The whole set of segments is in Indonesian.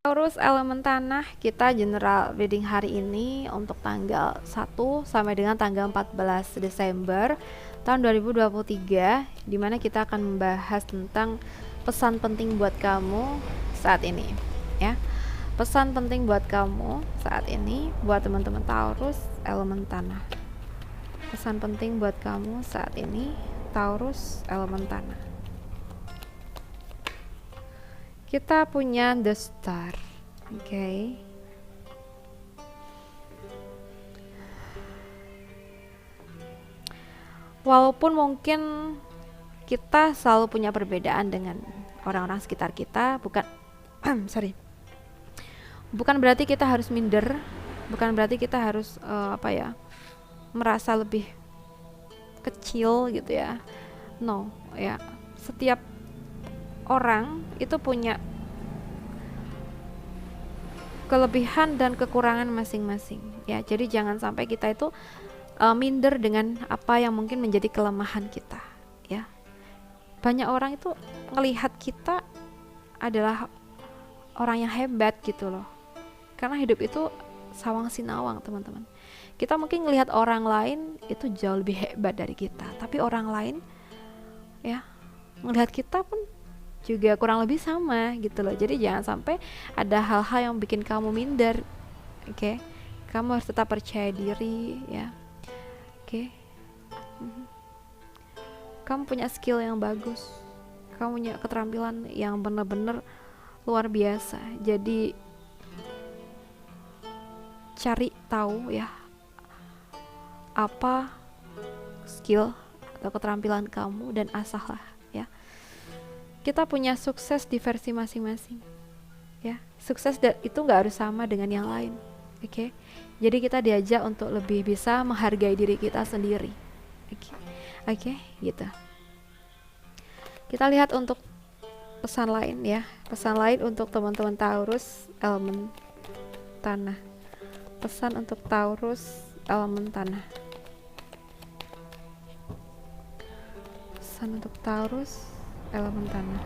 Taurus elemen tanah, kita general reading hari ini untuk tanggal 1 sampai dengan tanggal 14 Desember tahun 2023, dimana kita akan membahas tentang pesan penting buat kamu saat ini ya. Pesan penting buat kamu saat ini, buat teman-teman Taurus elemen tanah. Pesan penting buat kamu saat ini, Taurus elemen tanah. Kita punya The Star, oke. Walaupun mungkin kita selalu punya perbedaan dengan orang-orang sekitar kita, bukan bukan berarti kita harus minder, bukan berarti kita harus merasa lebih kecil gitu ya. No, ya. Setiap orang itu punya kelebihan dan kekurangan masing-masing ya. Jadi jangan sampai kita itu minder dengan apa yang mungkin menjadi kelemahan kita ya. Banyak orang itu melihat kita adalah orang yang hebat gitu loh, karena hidup itu sawang sinawang, teman-teman. Kita mungkin melihat orang lain itu jauh lebih hebat dari kita, tapi orang lain ya melihat kita pun juga kurang lebih sama gitu loh. Jadi jangan sampai ada hal-hal yang bikin kamu minder, oke? Kamu harus tetap percaya diri ya, oke? Kamu punya skill yang bagus, kamu punya keterampilan yang benar-benar luar biasa. Jadi cari tahu ya apa skill atau keterampilan kamu dan asahlah ya. Kita punya sukses di versi masing-masing ya. Sukses itu nggak harus sama dengan yang lain, oke? Jadi kita diajak untuk lebih bisa menghargai diri kita sendiri, oke, gitu. Kita lihat untuk pesan lain ya, pesan lain untuk teman-teman Taurus elemen tanah. Pesan untuk Taurus elemen tanah. Pesan untuk Taurus elemen tanah.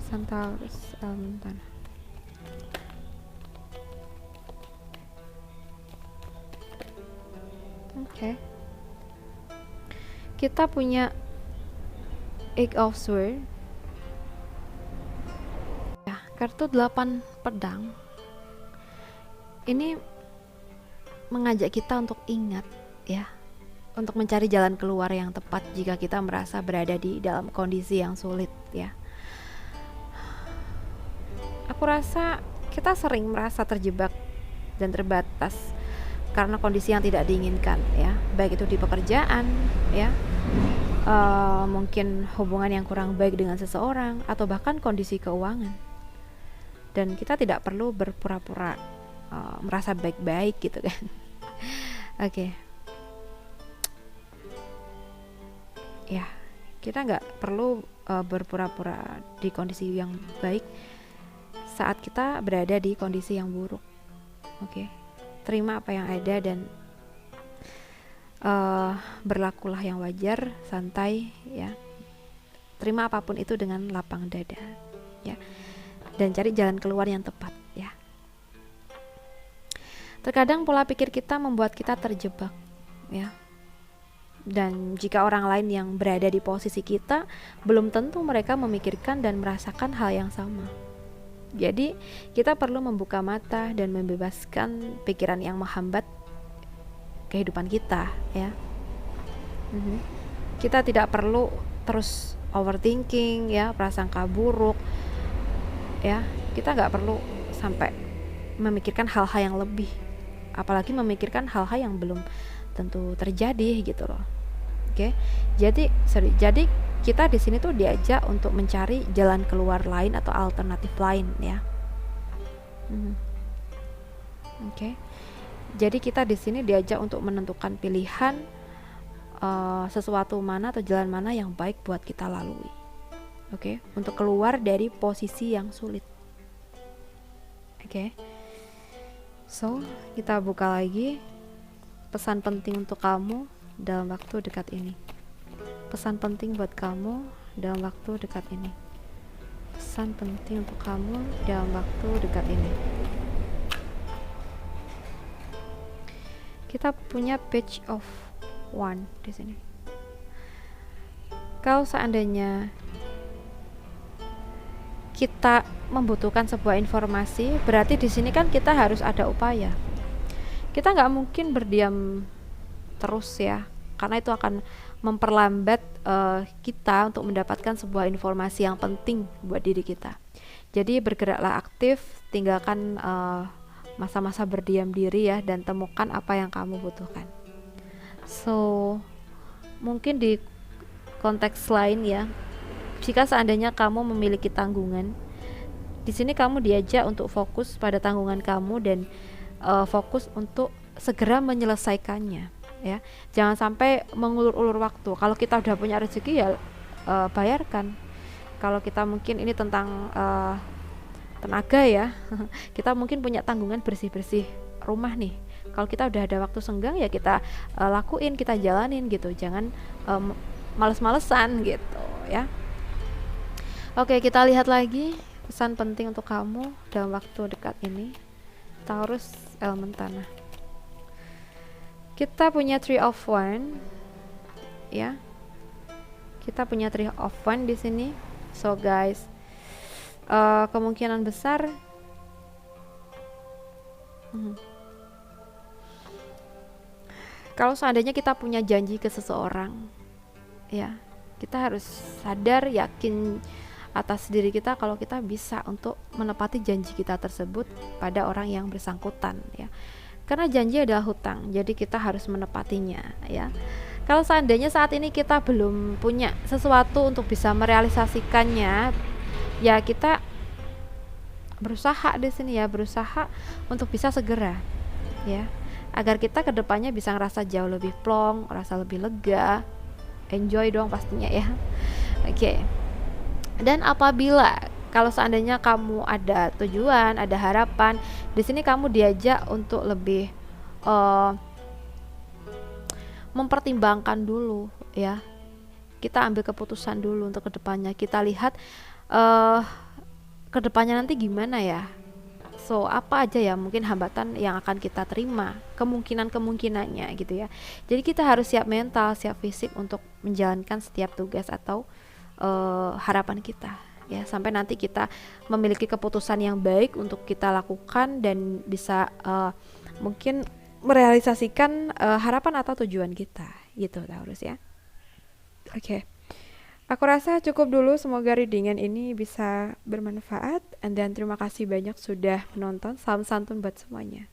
Pesan Taurus elemen tanah. Oke. Kita punya Eight of Swords ya, kartu 8 pedang. Ini mengajak kita untuk ingat ya, untuk mencari jalan keluar yang tepat jika kita merasa berada di dalam kondisi yang sulit ya. Aku rasa kita sering merasa terjebak dan terbatas karena kondisi yang tidak diinginkan ya, baik itu di pekerjaan ya, mungkin hubungan yang kurang baik dengan seseorang, atau bahkan kondisi keuangan. Dan kita tidak perlu berpura-pura merasa baik-baik gitu kan. Oke. Ya, kita nggak perlu berpura-pura di kondisi yang baik saat kita berada di kondisi yang buruk. Oke. Terima apa yang ada dan berlakulah yang wajar, santai ya. Terima apapun itu dengan lapang dada ya, dan cari jalan keluar yang tepat ya. Terkadang pola pikir kita membuat kita terjebak ya, dan jika orang lain yang berada di posisi kita, belum tentu mereka memikirkan dan merasakan hal yang sama. Jadi kita perlu membuka mata dan membebaskan pikiran yang menghambat kehidupan kita ya. Kita tidak perlu terus overthinking ya, prasangka buruk ya. Kita nggak perlu sampai memikirkan hal-hal yang lebih, apalagi memikirkan hal-hal yang belum tentu terjadi gitu loh. Oke. Jadi kita di sini tuh diajak untuk mencari jalan keluar lain atau alternatif lain ya. Oke. Jadi kita di sini diajak untuk menentukan pilihan sesuatu mana atau jalan mana yang baik buat kita lalui. Oke, untuk keluar dari posisi yang sulit. Oke. So, kita buka lagi pesan penting untuk kamu dalam waktu dekat ini. Pesan penting buat kamu dalam waktu dekat ini. pesan penting untuk kamu dalam waktu dekat ini. Kita punya page of one di sini. Kalau seandainya kita membutuhkan sebuah informasi, berarti di sini kan kita harus ada upaya. Kita nggak mungkin berdiam terus ya, karena itu akan memperlambat kita untuk mendapatkan sebuah informasi yang penting buat diri kita. Jadi bergeraklah aktif, tinggalkan masa-masa berdiam diri ya, dan temukan apa yang kamu butuhkan. So mungkin di konteks lain ya, jika seandainya kamu memiliki tanggungan, di sini kamu diajak untuk fokus pada tanggungan kamu dan fokus untuk segera menyelesaikannya. Ya, jangan sampai mengulur-ulur waktu. Kalau kita udah punya rezeki ya bayarkan. Kalau kita mungkin ini tentang tenaga ya, kita mungkin punya tanggungan bersih-bersih rumah nih. Kalau kita udah ada waktu senggang ya kita lakuin, kita jalanin gitu. Jangan males-malesan gitu ya. Oke, kita lihat lagi pesan penting untuk kamu dalam waktu dekat ini. Taurus, elemen tanah. Kita punya Three of Wands ya. Kita punya Three of Wands di sini. So guys, kemungkinan besar kalau seandainya kita punya janji ke seseorang ya, kita harus sadar, yakin atas diri kita kalau kita bisa untuk menepati janji kita tersebut pada orang yang bersangkutan ya. Karena janji adalah hutang, jadi kita harus menepatinya ya. Kalau seandainya saat ini kita belum punya sesuatu untuk bisa merealisasikannya, ya kita berusaha di sini ya, berusaha untuk bisa segera ya, agar kita kedepannya bisa ngerasa jauh lebih plong, ngerasa lebih lega, enjoy dong pastinya ya. Oke. Dan apabila kalau seandainya kamu ada tujuan, ada harapan, di sini kamu diajak untuk lebih mempertimbangkan dulu ya. Kita ambil keputusan dulu untuk kedepannya. Kita lihat kedepannya nanti gimana ya. So apa aja ya mungkin hambatan yang akan kita terima, kemungkinannya gitu ya. Jadi kita harus siap mental, siap fisik untuk menjalankan setiap tugas atau harapan kita. Ya, sampai nanti kita memiliki keputusan yang baik untuk kita lakukan dan bisa mungkin merealisasikan harapan atau tujuan kita gitu Taurus ya. Oke. Aku rasa cukup dulu, semoga readingan ini bisa bermanfaat, and then terima kasih banyak sudah menonton. Salam santun buat semuanya.